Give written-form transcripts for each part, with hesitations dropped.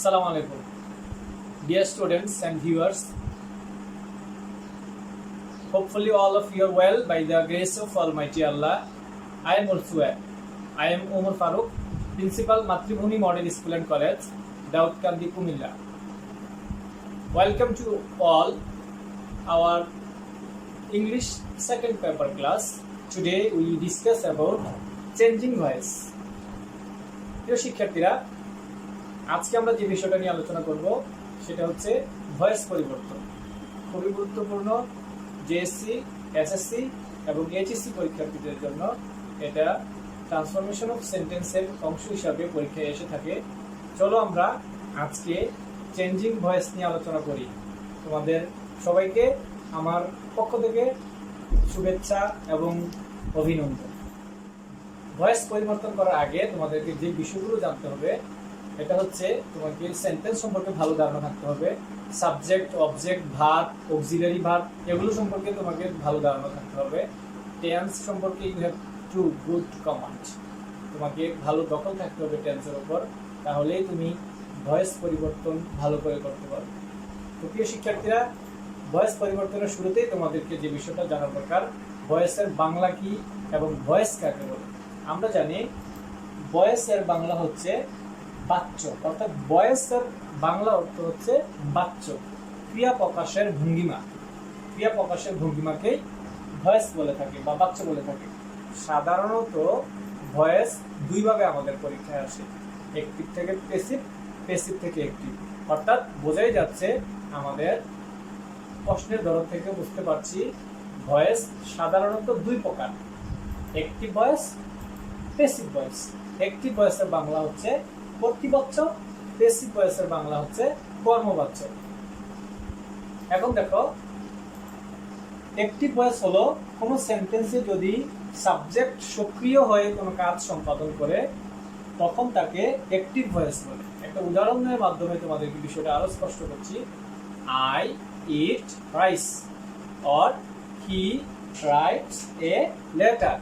Assalamu alaikum. Dear students and viewers, hopefully all of you are well by the grace of Almighty Allah. I am also well. I am Omar Farooq, Principal Matribhumi Model School and College, Daudkandi, Kumilla. Welcome to all our English second paper class. Today we will discuss about changing voice. প্রিয় শিক্ষার্থীরা, আজকে আমরা যে বিষয়টা নিয়ে আলোচনা করব সেটা হচ্ছে ভয়েস পরিবর্তন। খুবই গুরুত্বপূর্ণ জেএসসি, এসএসসি এবং এইচএসসি পরীক্ষার্থীদের জন্য এটা ট্রান্সফরমেশন অফ সেন্টেন্সের অংশ হিসাবে পরীক্ষায় এসে থাকে। চলো আমরা আজকে চেঞ্জিং ভয়েস নিয়ে আলোচনা করি। তোমাদের সবাইকে আমার পক্ষ থেকে শুভেচ্ছা এবং অভিনন্দন। ভয়েস পরিবর্তন করার আগে তোমাদেরকে যে বিষয়গুলো জানতে হবে এটা হচ্ছে তোমাকে সেন্টেন্স সম্পর্কে ভালো ধারণা থাকতে হবে। Subject, object, verb, auxiliary verb এগুলো সম্পর্কে তোমাকে ভালো ধারণা থাকতে হবে। টেন্স সম্পর্কে you have to good command, তোমাকে ভালো দখল থাকতে হবে টেন্সের উপর, তাহলেই তুমি ভয়েস পরিবর্তন ভালো করে করতে পারবে। তো প্রিয় শিক্ষার্থীরা, ভয়েস পরিবর্তনের শুরুতেই তোমাদেরকে যে বিষয়টা জানার দরকার, ভয়েসের বাংলা কি এবং ভয়েস কাকে বলে। আমরা জানি ভয়েসের বাংলা হচ্ছে বাচ্য, অর্থাৎ ভয়েসের বাংলা অর্থ হচ্ছে বাচ্য, ক্রিয়া প্রকাশের ভঙ্গিমা। ক্রিয়া প্রকাশের ভঙ্গিমাকেই ভয়েস বলে থাকে বা বাচ্য বলে থাকে। সাধারণত ভয়েস দুইভাবে আমাদের পরীক্ষায় আসে, অ্যাক্টিভ থেকে প্যাসিভ, প্যাসিভ থেকে অ্যাক্টিভ। অর্থাৎ বোঝাই যাচ্ছে আমাদের প্রশ্নের ধরন থেকে বুঝতে পারছি ভয়েস সাধারণত দুই প্রকার, active voice, passive voice. Active ভয়েসের বাংলা হচ্ছে কর্তৃবাচ্য, প্যাসিভ ভয়েসের বাংলা হচ্ছে কর্মবাচ্য। এখন দেখো, অ্যাক্টিভ ভয়েস হলো কোনো সেন্টেন্সে যদি সাবজেক্ট সক্রিয় হয়ে কোনো কাজ সম্পাদন করে তখন তাকে অ্যাক্টিভ ভয়েস বলে। একটা উদাহরণের মাধ্যমে তোমাদেরকে বিষয়টা আরো স্পষ্ট করছি। I eat rice or he writes a letter.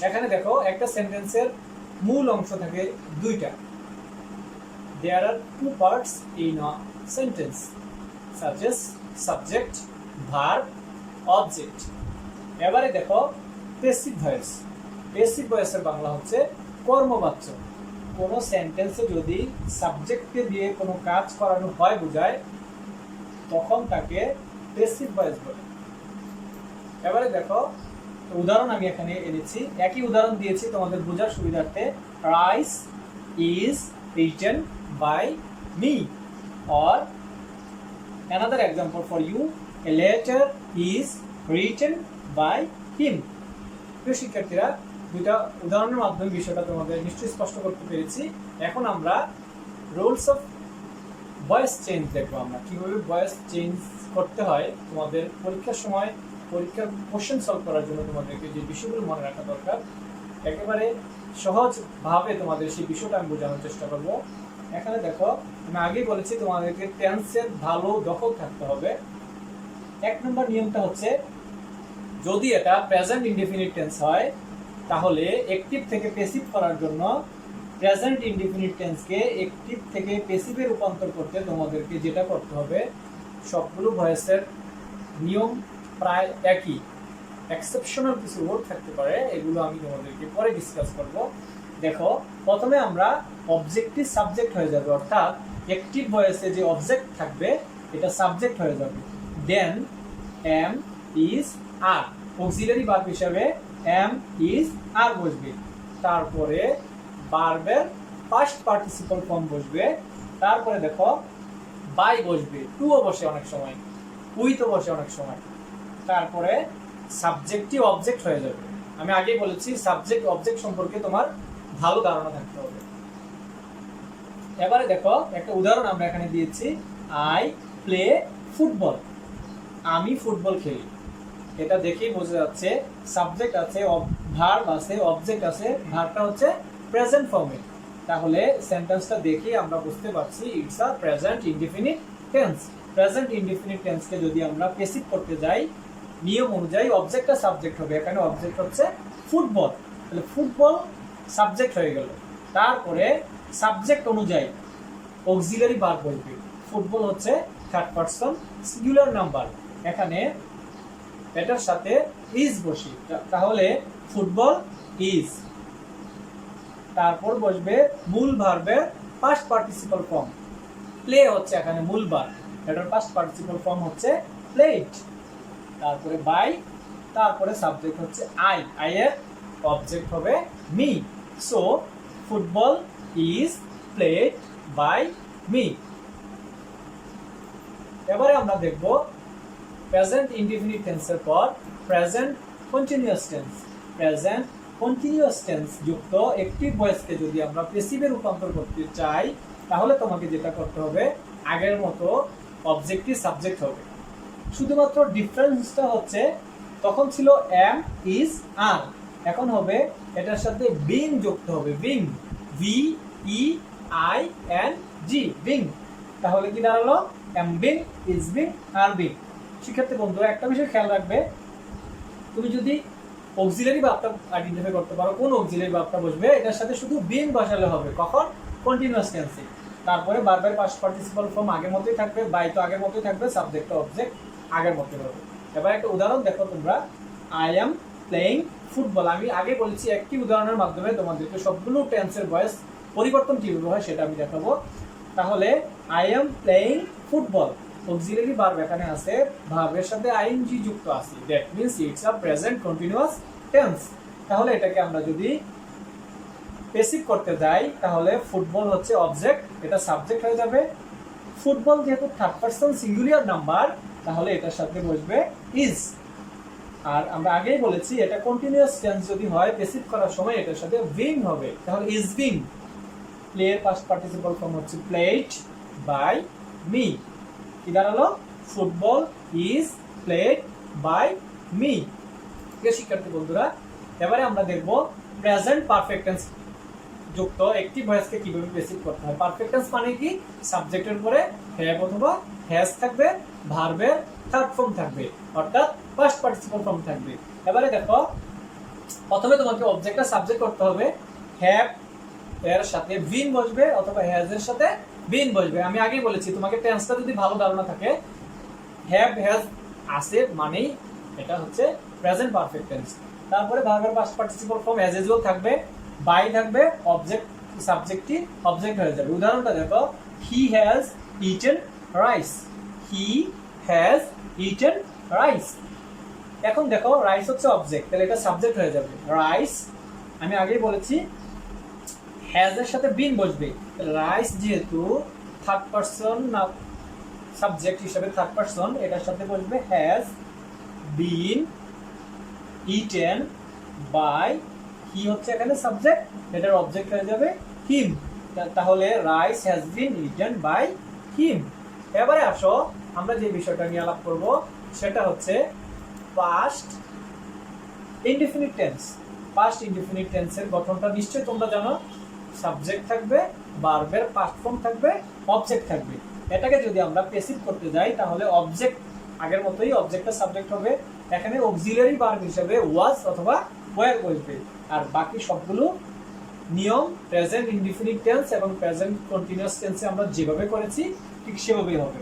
এখানে দেখো একটা সেন্টেন্সের মূল অংশ থাকে দুইটা। There are two parts in a sentence, such as subject, verb, object. এবারে দেখো প্যাসিভ ভয়েস। প্যাসিভ ভয়েসের বাংলা হচ্ছে কর্মবাচ্য। কোনো সেন্টেন্সে যদি সাবজেক্টকে দিয়ে কোনো কাজ করানো হয় বোঝায় তখন তাকে প্যাসিভ ভয়েস বলে। এবারে দেখো উদাহরণ আমি এখানে এনেছি, একই উদাহরণ দিয়েছি তোমাদের বোঝার সুবিধার্থে। Rice is eaten by me, or another example for you, a letter is written by him. প্রিয় শিক্ষার্থীরা, দুইটা উদাহরণের মাধ্যমে বিষয়টা তোমাদের নিশ্চয়ই স্পষ্ট করতে পেরেছি। এখন আমরা রুলস অফ ভয়েস চেঞ্জ দেখবো, আমরা কিভাবে ভয়েস চেঞ্জ করতে হয়। তোমাদের পরীক্ষার সময় পরীক্ষার কোশ্চেন সলভ করার জন্য তোমাদেরকে যে বিষয়গুলো মনে রাখা দরকার, একেবারে সহজভাবে তোমাদের সেই বিষয়টা আমি বোঝানোর চেষ্টা করব। এখানে দেখো, আমি আগেই বলেছি তোমাদেরকে টেন্সের ভালো দখল থাকতে হবে। এক নম্বর নিয়মটা হচ্ছে, যদি এটা প্রেজেন্ট ইনডেফিনিট টেন্স হয় তাহলে অ্যাক্টিভ থেকে প্যাসিভ করার জন্য প্রেজেন্ট ইনডেফিনিট টেন্সকে অ্যাক্টিভ থেকে প্যাসিভে রূপান্তর করতে তোমাদেরকে যেটা করতে হবে, সবগুলো ভয়েসের নিয়ম প্রায় একই, এক্সেপশনাল কিছু ওয়ার্ড থাকতে পারে, এগুলো আমি তোমাদেরকে পরে ডিসকাস করব। দেখো, প্রথমে আমরা অবজেক্টিভ সাবজেক্ট হয়ে যাবে, অর্থাৎ অ্যাক্টিভ ভয়েসে যে অবজেক্ট থাকবে এটা সাবজেক্ট হয়ে যাবে। Then am is are, auxiliary verb হিসাবে এম ইজ আর বসবে। তারপরে ভার্বের পাস্ট পার্টিসিপল ফর্ম বসবে। তারপরে দেখো বাই বসবে, টুও বসে অনেক সময়, উইথও বসে অনেক সময়। তারপরে সাবজেক্টিভ অবজেক্ট হয়ে যাবে। আমি আগেই বলেছি সাবজেক্ট অবজেক্ট সম্পর্কে তোমার ভালো ধারণা থাকতে হবে। এবারে দেখো একটা উদাহরণ আমরা এখানে দিয়েছি, আই প্লে ফুটবল, আমি ফুটবল খেলি। এটা দেখেই বোঝা যাচ্ছে সাবজেক্ট আছে, ভার্ব আছে, অবজেক্ট আছে, ভার্বটা হচ্ছে প্রেজেন্ট ফর্মে। তাহলে সেন্টেন্সটা দেখেই আমরা বুঝতে পারছি it's a present indefinite tense. Present indefinite টেন্সকে যদি আমরা প্যাসিভ করতে যাই নিয়ম অনুযায়ী অবজেক্টটা সাবজেক্ট হবে। এখানে অবজেক্ট হচ্ছে ফুটবল, তাহলে ফুটবল সাবজেক্ট হয়ে গেল। তারপরে সাবজেক্ট অনুযায়ী অক্সিলারি ভার্ব বসবে। ফুটবল হচ্ছে থার্ড পারসন সিঙ্গুলার নাম্বার, এখানে এটার সাথে ইজ বসে, তাহলে ফুটবল ইজ। তারপর বসবে মূল ভার্বের পাস্ট পার্টিসিপাল ফর্ম। প্লে হচ্ছে এখানে মূল ভার্ব, এটার পাস্ট পার্টিসিপাল ফর্ম হচ্ছে প্লেড। তারপরে বাই, তারপরে সাবজেক্ট হচ্ছে আই, আই এর অবজেক্ট হবে me. So football is played by me. এবারে আমরা দেখব প্রেজেন্ট ইনডিফিনিট টেন্সের পর present continuous tense. Present continuous tense যুক্ত অ্যাক্টিভ ভয়েসকে যদি আমরা প্যাসিভে রূপান্তর করতে চাই, তাহলে তোমাকে যেটা করতে হবে, আগের মতো অবজেক্টিভ সাবজেক্ট হবে। শুধুমাত্র ডিফারেন্সটা হচ্ছে তখন ছিল এম, ইজ, আর, এখন হবে এটার সাথে বিং যুক্ত হবে। Being, V E I N G, being. তাহলে কি দাঁড়ালো? Am being, is being, are being. শিক্ষার্থী বন্ধুরা একটা বিষয় খেয়াল রাখবে, তুমি যদি অক্সিলারি ভার্বটা আইডেন্টিফাই করতে পারো কোন অক্সিলারি ভার্বটা বসবে, এটার সাথে শুধু বিং বসালে হবে। কখন? কন্টিনিউয়াস টেন্সে। তারপরে ভার্বের পাস্ট পার্টিসিপাল ফর্ম আগের মতোই থাকবে, বাই তো আগের মতোই থাকবে, সাবজেক্ট অবজেক্ট আগের মতোই হবে। এবার একটা উদাহরণ দেখো তোমরা, আই এম প্লেইং ফুটবল। আমি আগে বলেছি একটি উদাহরণের মাধ্যমে তোমাদেরকে সবগুলো টেন্সের ভয়েস পরিবর্তন কিভাবে হয় সেটা আমি দেখাবো। তাহলে I am playing football, auxiliary verb এখানে আছে, ভার্বের সাথে আইএনজি যুক্ত আছে, that means it's a present continuous tense. তাহলে এটাকে আমরা যদি প্যাসিভ করতে যাই, তাহলে ফুটবল হচ্ছে অবজেক্ট, এটা সাবজেক্ট হয়ে যাবে। ফুটবল যেহেতু থার্ড পারসন সিঙ্গুলার নাম্বার, তাহলে এটার সাথে বসবে ইজ। আর আমরা আগেই বলেছি এটা কন্টিনিউয়াস টেন্স যদি হয়, প্যাসিভ করার সময় এটার সাথে বিং হবে, তাহলে ইজ বিং। প্লে এর পাস্ট পার্টিসিপাল ফর্ম হচ্ছে প্লেড বাই মি। কি দাঁড়ালো? Football is played by me. শিক্ষার্থী বন্ধুরা, এবারে আমরা দেখব প্রেজেন্ট পারফেক্ট টেন্স যুক্ত অ্যাক্টিভ ভয়েসকে কিভাবে প্যাসিভ করতে হয়। পারফেক্ট টেন্স মানে কি? সাবজেক্টের পরে হ্যাভ অথবা হ্যাজ থাকবে, ভার্বের থার্ড ফর্ম থাকবে, অর্থাৎ ফার্স্ট পার্টিসিপাল ফর্ম থাকবে। এবারে দেখো, প্রথমে তোমাকে অবজেক্টটা সাবজেক্ট করতে হবে, হ্যাভ এর সাথে বিন বসবে অথবা হ্যাজ এর সাথে বিন বসবে। আমি আগেই বলেছি তোমাকে টেন্সটা যদি ভালো ধারণা থাকে, হ্যাভ হ্যাজ আছে মানেই এটা হচ্ছে প্রেজেন্ট পারফেক্ট টেন্স। তারপরে ভার্বের past participle form as usual থাকবে, বাই থাকবে, অবজেক্ট সাবজেক্টটি অবজেক্ট হয়ে যাবে। উদাহরণটা দেখো, he has eaten rice, he has eaten rice. এখন দেখো রাইস হচ্ছে অবজেক্ট, তাহলে এটা সাবজেক্ট হয়ে যাবে রাইস। আমি আগেই বলেছি হ্যাজ এর সাথে বিন বসবে, রাইস যেহেতু থার্ড পারসন না সাবজেক্ট হিসেবে থার্ড পারসন, এটার সাথে বসবে has been eaten by, he হচ্ছে এখানে সাবজেক্ট, এটার অবজেক্ট হয়ে যাবে হিম। তাহলে rice has been eaten by him. এবারে আসো আমরা যে বিষয়টা নিয়ে আলাপ করব সেটা হচ্ছে past indefinite tense. Past indefinite টেন্সের গঠনটা নিশ্চয়ই তোমরা জানো, সাবজেক্ট থাকবে, ভার্বের পাস্ট ফর্ম থাকবে, অবজেক্ট থাকবে। এটাকে যদি আমরা প্যাসিভ করতে যাই, তাহলে অবজেক্ট আগের মতোই, অবজেক্টটা সাবজেক্ট হবে, এখানে অক্সিলারি ভার্ব হিসেবে ওয়াজ অথবা ওয়্যার বসবে। আর বাকি সবগুলো নিয়ম প্রেজেন্ট ইনডিফিনিট টেন্স এবং প্রেজেন্ট কন্টিনিউয়াস টেন্সে আমরা যেভাবে করেছি ঠিক সেভাবেই হবে।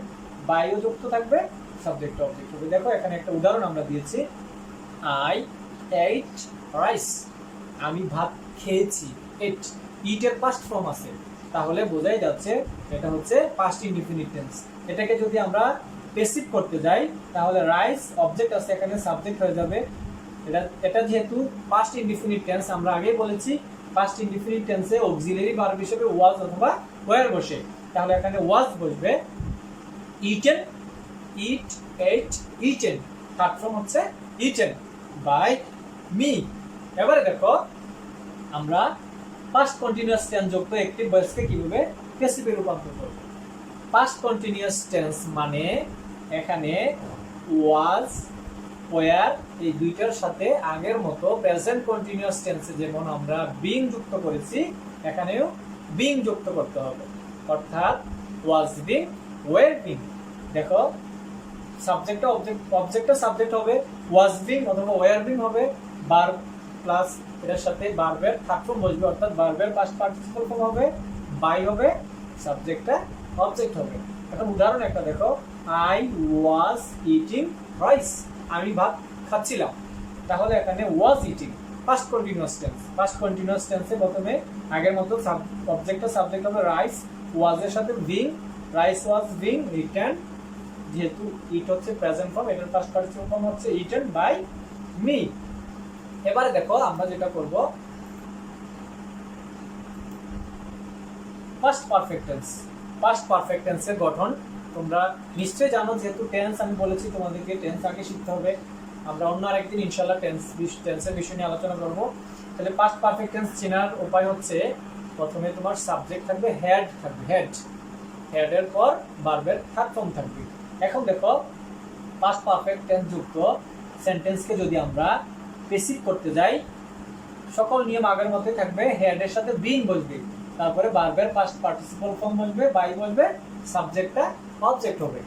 বাইও যুক্ত থাকবে, সাবজেক্ট অবজেক্ট হবে। দেখো এখানে একটা উদাহরণ আমরা দিয়েছি, আই এট রাইস, আমি ভাত খেয়েছি। এট, ইট এর পাস্ট ফর্ম আছে, তাহলে বোঝাই যাচ্ছে এটা হচ্ছে পাস্ট ইনডিফিনিট টেন্স। এটাকে যদি আমরা প্যাসিভ করতে যাই, তাহলে রাইস অবজেক্ট আছে এখানে সাবজেক্ট হয়ে যাবে। এটা যেহেতু পাস্ট ইনডিফিনিট টেন্স, আমরা আগেই বলেছি পাস্ট ইনডিফিনিট টেন্সে অক্সিলারি ভার্ব হিসেবে ওয়াজ অথবা ওয়্যার বসে, তাহলে এখানে ওয়াজ বসবে। ইটেন, ইট, এট, ইটেন, থার্ড ফর্ম হচ্ছে ইটেন বাই মি। এবারে দেখো আমরা পাস্ট কন্টিনিউয়াস টেন্স যুক্ত অ্যাক্টিভ ভয়েসকে কিভাবে প্যাসিভে রূপান্তর করব। পাস্ট কন্টিনিউয়াস টেন্স মানে এখানে ওয়াজ, ওয়্যার এই দুইটার সাথে আগের মতো প্রেজেন্ট কন্টিনিউয়াস টেন্সে যেমন আমরা বিং যুক্ত করেছি, এখানেও বিং যুক্ত করতে হবে, অর্থাৎ ওয়াজ বিং, ওয়্যার বিং। দেখো সাবজেক্টটা অবজেক্টটা সাবজেক্ট হবে, ওয়াজ বিং অথবা ওয়্যার বিং হবে, ভার্ব প্লাস এটার সাথে ভার্বের থার্ড ফর্ম বসবে, অর্থাৎ ভার্বের পাস্ট পার্টিসিপল ফর্ম হবে, বাই হবে, সাবজেক্টটা অবজেক্ট হবে। এখন উদাহরণ একটা দেখো, আই ওয়াজ ইটিং রাইস, আমি ভাত খাচ্ছিলাম। তাহলে এখানে was eating first continuous tense. First continuous টেন্সে প্রথমে আগের মতো অবজেক্টটা সাবজেক্ট হবে রাইস, ওয়াজ এর সাথে being, rice was being eaten, যেহেতু ইট হচ্ছে প্রেজেন্ট ফর্ম, এটার ফার্স্ট পার্টিসিপল ফর্ম হচ্ছে ইটেন বাই মি। এবারে দেখো আমরা যেটা করব, first perfect tense. First perfect টেন্সের গঠন তোমরা নিশ্চয়ই জানো, যেহেতু টেন্স আমি বলেছি তোমাদেরকে টেন্স আগে শিখতে হবে। আমরা অন্য আরেকদিন ইনশাআল্লাহ টেন্সের বিষয় নিয়ে আলোচনা করব। তাহলে ফার্স্ট পারফেক্ট টেন্স চেনার উপায় হচ্ছে, প্রথমে তোমার সাবজেক্ট থাকবে, হেড থাকবে, হেডের পর ভার্বের থার্ড ফর্ম থাকবে। এখন দেখো ফার্স্ট পারফেক্ট টেন্স যুক্ত সেন্টেন্সকে যদি আমরা পেসিভ করতে যাই, সকল নিয়ম আগের মতোই থাকবে। হেডের সাথে বিং বসবে, তারপরে ভার্বের ফার্স্ট পার্টিসিপল ফর্ম বসবে, বাই বসবে, সাবজেক্টটা অবজেক্ট হবে।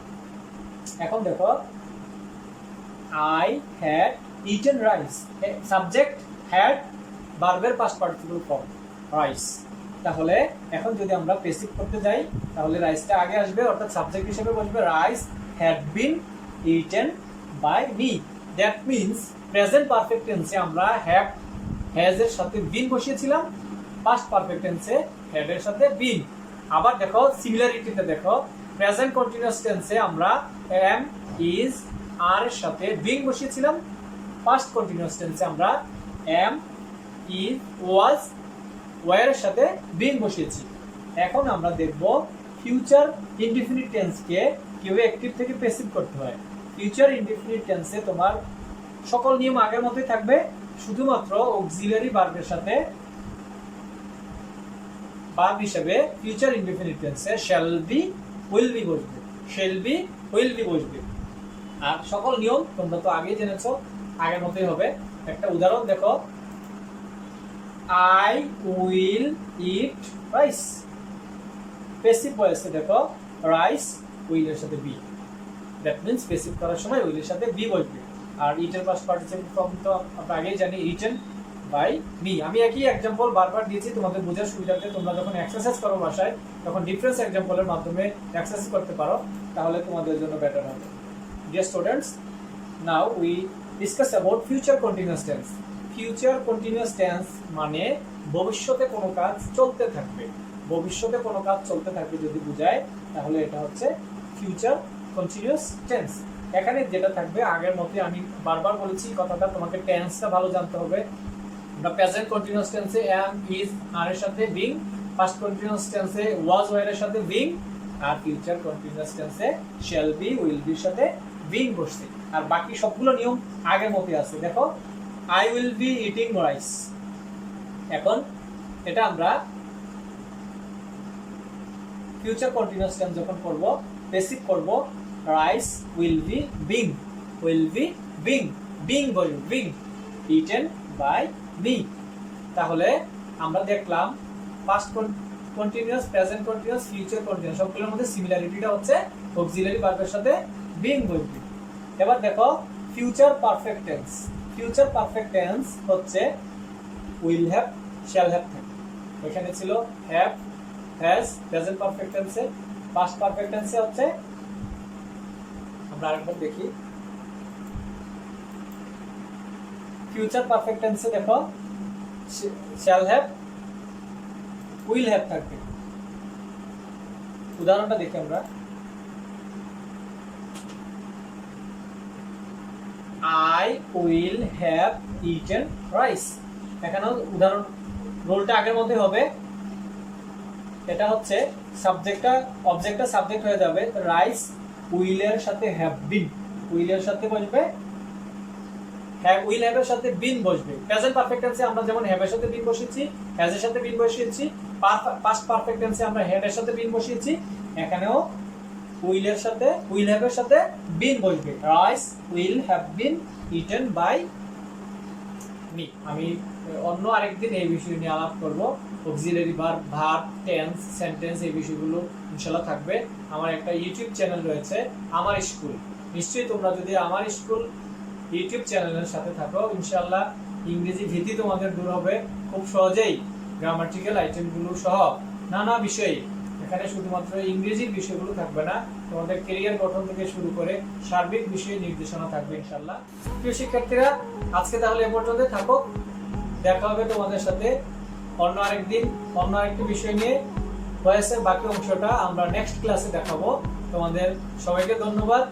এখন দেখো, I had eaten rice, subject had, ভার্বের ফার্স্ট পার্টিসিপল ফর্ম রাইস। তাহলে এখন যদি আমরা পেসিভ করতে যাই, তাহলে রাইসটা আগে আসবে, অর্থাৎ সাবজেক্ট হিসেবে বসবে rice had been eaten by me. That means present perfect টেন্সে আমরা হ্যাভ হ্যাজ এর সাথে বিন বসিয়েছিলাম, পাস্ট পারফেক্ট টেন্সে হ্যাড এর সাথে বিন। আবার দেখো সিমিলারিটিতে দেখো, প্রেজেন্ট কন্টিনিউয়াস টেন্সে আমরা এম, ইজ, আর এর সাথে বিং বসিয়েছিলাম, পাস্ট কন্টিনিউয়াস টেন্সে আমরা এম, ইজ, ওয়াজ, ওয়ার এর সাথে বিং বসিয়েছি। এখন আমরা দেখব ফিউচার ইনডিফিনিট টেন্সকে কিভাবে অ্যাক্টিভ থেকে প্যাসিভ করতে হয়। ফিউচার ইনডিফিনিট টেন্সে তোমার সকল নিয়ম আগের মতোই থাকবে, শুধুমাত্র অক্সিলারি ভার্বের সাথে ভার্ব হিসেবে ফিউচার ইনডিফিনিট টেন্সে শ্যাল বি, উইল বি বসবে, শ্যাল বি, উইল বি বসবে। আর সকল নিয়ম তোমরা তো আগেই জেনেছো, আগের মতোই হবে। একটা উদাহরণ দেখো, I will eat rice, passive ভয়েসে দেখো রাইস উইলের সাথে বি, দ্যাট মিন্স প্যাসিভ করার সময় উইলের সাথে বি বসবে। আর ইটের পাস্ট পার্টিসিপল ফর্ম তো আমরা আগেই জানি, ইটেন বাই মি। আমি একই এক্সাম্পল বারবার দিয়েছি তোমাদের বোঝার সুবিধার্থে, তোমরা যখন এক্সারসাইজ করো বাসায় তখন ডিফারেন্স এক্সাম্পলের মাধ্যমে এক্সারসাইজ করতে পারো, তাহলে তোমাদের জন্য বেটার হবে। Dear students, now we discuss about future continuous tense. Future continuous tense মানে ভবিষ্যতে কোনো কাজ চলতে থাকবে। ভবিষ্যতে কোনো কাজ চলতে থাকবে যদি বোঝায়, তাহলে এটা হচ্ছে ফিউচার কন্টিনিউয়াস টেন্স। এখানে যেটা থাকবে আগের মতোই, আমি বারবার বলেছি কথাটা, তোমাকে টেন্সটা ভালো জানতে হবে। আমরা প্রেজেন্ট কন্টিনিউয়াস টেন্সে এম, ইজ, আর এর সাথে বিং, পাস্ট কন্টিনিউয়াস টেন্সে ওয়াজ, ওয়ার এর সাথে বিং, আর ফিউচার কন্টিনিউয়াস টেন্সে শ্যাল বি, উইল বির সাথে বিং বসছে। আর বাকি সবগুলো নিয়ম আগের মতোই আছে। দেখো, I will be eating rice. এখন এটা আমরা ফিউচার কন্টিনিউয়াস টেন্স যখন করব, বেসিক করব, rice will be being, will be being, being বলবো, বিং ইটেন বাই মি। তাহলে আমরা দেখলাম past continuous, present continuous, future continuous সবগুলোর মধ্যে সিমিলারিটিটা হচ্ছে অক্সিলারি ভার্বের সাথে বিং বলবি। এবার দেখো future perfect tense. Future perfect tense হচ্ছে উইল হ্যাভ, শ্যাল হ্যাভ থাকে। এখানে ছিল হ্যাভ, হ্যাজ, প্রেজেন্ট পারফেক্ট টেন্সে। পাস্ট পারফেক্ট টেন্সে হচ্ছে, আমরা আরেকবার দেখি, ফিউচার পারফেক্ট টেন্সে দেখো শ্যাল হ্যাভ, উইল হ্যাভ থাকবে। উদাহরণটা দেখি আমরা, I will have eaten rice. এখানেও উদাহরণ রোলটা আগের মধ্যে হবে। এটা হচ্ছে সাবজেক্টটা, অবজেক্টটা সাবজেক্ট হয়ে যাবে, রাইস উইলের সাথে হ্যাভ বিন, উইলের সাথে বসবে, হ্যাভ, উইল হ্যাভ এর সাথে বিন বসবে। প্রেজেন্ট পারফেক্ট টেন্সে আমরা যেমন হ্যাভ এর সাথে বিন বসিয়েছি, হ্যাজ এর সাথে বিন বসিয়েছি। পাস্ট পারফেক্ট টেন্সে আমরা হ্যাড এর সাথে বিন বসিয়েছি। এখানেও উইলের সাথে, উইল হ্যাভ এর সাথে বিন বসবে, rice will have been eaten by me. আমি অন্য আরেকদিন এই বিষয় নিয়ে আলাপ করব। Auxiliary verb, verb, tense, sentence, এই বিষয়গুলো ইনশাআল্লাহ থাকবে। আমার একটা ইউটিউব চ্যানেল রয়েছে, আমার স্কুল। নিশ্চয়ই তোমরা যদি আমার স্কুল ইউটিউব চ্যানেলের সাথে থাকো, ইনশাআল্লাহ ইংরেজি ভীতি তোমাদের দূর হবে খুব সহজেই। গ্রামাটিক্যাল আইটেমগুলো সহ নানা বিষয়ে এখানে শুধুমাত্র ইংরেজির বিষয়গুলো থাকবে না, তোমাদের ক্যারিয়ার গঠন থেকে শুরু করে সার্বিক বিষয়ে নির্দেশনা থাকবে ইনশাআল্লাহ। প্রিয় শিক্ষার্থীরা, আজকে তাহলে এ পর্যন্ত থাকো। দেখা হবে তোমাদের সাথে অন্য আরেকদিন অন্য আরেকটি বিষয় নিয়ে। ভয়েসের বাকি অংশটা আমরা নেক্সট ক্লাসে দেখাবো। তোমাদের সবাইকে ধন্যবাদ।